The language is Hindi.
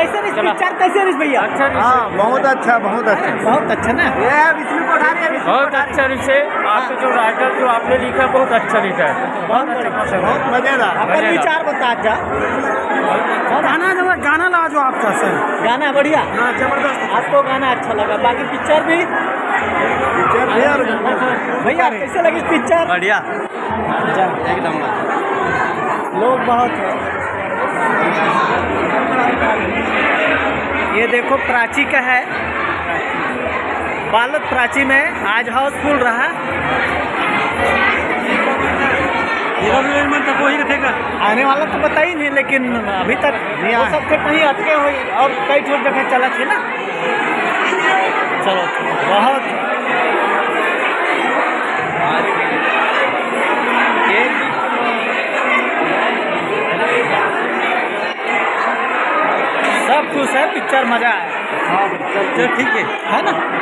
कैसे रिस पिक्चर कैसे रिस भैया? अच्छा हाँ बहुत अच्छा बहुत ना ये विष्णु कोठारी बहुत अच्छा विषय आपके जो राइटर जो आपने लिखा बहुत अच्छा लिखा है। बहुत अच्छा बहुत मजेदार। अपन विचार बता जा गाना ला जो आपका सर गाना बढ़िया हाँ जबरदस्त आपको गाना अच्छा लगा बाकी पिक्चर भी भैया कैसे लगी पिक्चर? बढ़िया अच्छा एकदम लोग बहुत है। ये देखो प्राची का है बालक प्राची में आज हाउसफुल रहा। तो वही रखेगा आने वाला तो पता ही नहीं लेकिन अभी तक हो सकते कहीं अटके हुए और कई ठोक जगह चला थे ना। चलो बहुत सब खुश है पिक्चर मजा आया। ठीक है है ना।